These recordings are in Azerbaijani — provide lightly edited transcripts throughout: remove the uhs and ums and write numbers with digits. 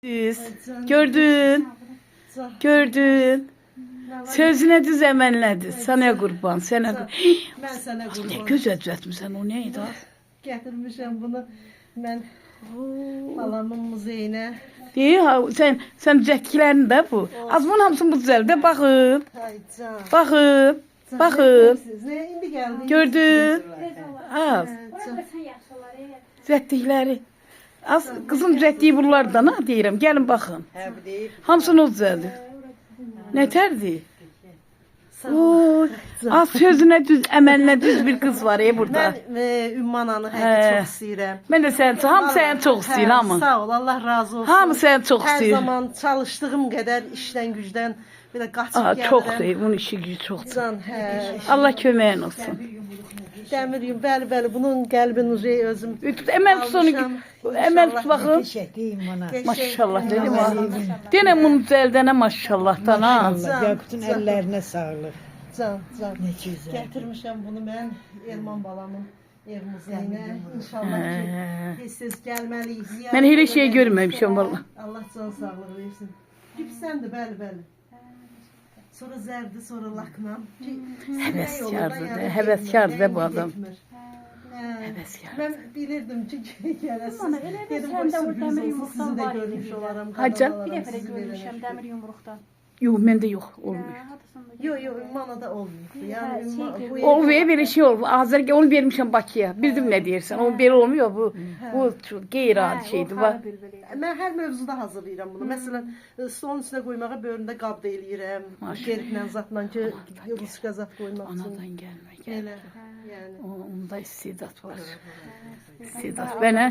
Gördün. Gördün. Sözüne düz emellədi. Sənə qurban, sənə qurban. Mən sənə qurban. Ne gözəl düzəltmisən, o neydi? Gətirmişəm bunu mən halamın muzeyinə. Sən düzəltdiklərini də bu. Az bunun hamısını bu düzəldə baxın. Baxın. Baxın. İndi gəldi. Gördün. Az. Düzəltdikləri. Az qızım düzəltdiyi bunlardan ha deyirəm. Gəlin baxın. Hamısını o düzəldi. Nətərdir? Az sözünə düz, əməlinə düz bir qız var burada. Mən Ümman Anı çox istəyirəm. Mən də səni çox, hamı səni çox istəyir hamı. Sağ ol, Allah razı olsun. Hamı səni çox istəyir. Hər zaman çalışdığım qədər işdən gücdən bir də qaçıb gəlirəm. Çox deyil, bunun işi gücü çoxdur. Can, Allah köməyin olsun. Dəmir yum, bəli, bunun qəlbin ucu özüm. Əməl tut onu, əməl tut baxın. Maşallah dedim ha. Denə bunu düzəldənə maşallahdan ha. Yakut'un ellerine sağlık. Can. Ne güzel. Gətirmişəm bunu mən Erman balamın ev muzeyinə. İnşallah ki, siz gəlməliyik. Mən elə şey görməmişəm valla. Allah can sağlığı versin. Gipsəndir, bəli. Sonra zərdi, sonra lakla. Həvəskardır bu adam. Həvəskar. Mən bilirdim ki, gələsiz. Dedim, qoy sürpriz olsun, sizi də görmüş olaram. Hacca? Bir dəfə də görmüşəm dəmir yumruqda. Yox, məndə yox, olmuyor. Yox, Ümmanada olmuyor. Yəni, Olmuyor, bir şey olmuyor. Hazır onu vermişəm Bakıya. Bildim ne deyirsən. O belə olmuyor, bu qeyri-adi şeydir. Mən hər mövzuda hazırlayıram bunu. Məsələn, stolun üstünə qoymağa bölündə qab da eləyirəm. Geriklə zatla ki, ruska zat qoymaq üçün. Anadan gəlmək. Elə, yəni. Onda istedat var. İstedat. Bənə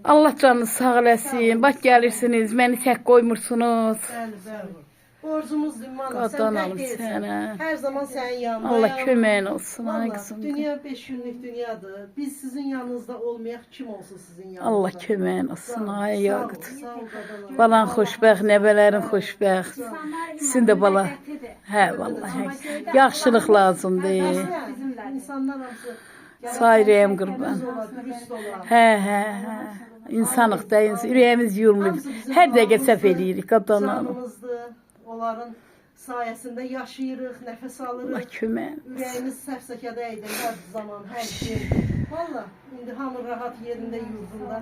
Allah canını sağ eləsin. Bax gəlirsiniz, məni tək qoymursunuz. Bəli. Borcumuz Ümman. Qadan Sən alım tək deyilsən. sənə. Hər zaman sənin yanındayam. Allah köməyin olsun. Ay Vallahi, qızım. dünya 5 günlük dünyadır. Biz sizin yanınızda olmayaq, kim olsun sizin yanınızda? Allah köməyin olsun. Ay yaqut. Sağ ol, qadınlar. Balan xoşbəxt, nəvələrin xoşbəxt. Sizin də bala. Hə, vallahi. Yaxşılıq lazımdır. İnsanlar hamısı Sayrəyəm qurban. dürüst olar. Hə. İnsanıq da, ürəyimiz yurulur. Hər dəqiqə səhv eləyirik, qadan alım. Canımızdır. Onların sayəsində yaşayırıq, nəfəs Allah alırıq. köməyin. Ürəyimiz səfsəkədə idi hər zaman, hər şey. Valla, indi hamı rahat yerində, yurdunda.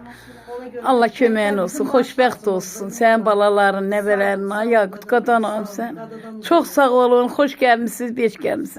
Ona görə Allah köməyin olsun, xoşbəxt olsun. Sənin balaların, nəvələrin, ay yaqut qadan alım sən. Çox sağ olun, xoş gəlmisiniz, beş gəlmisiniz.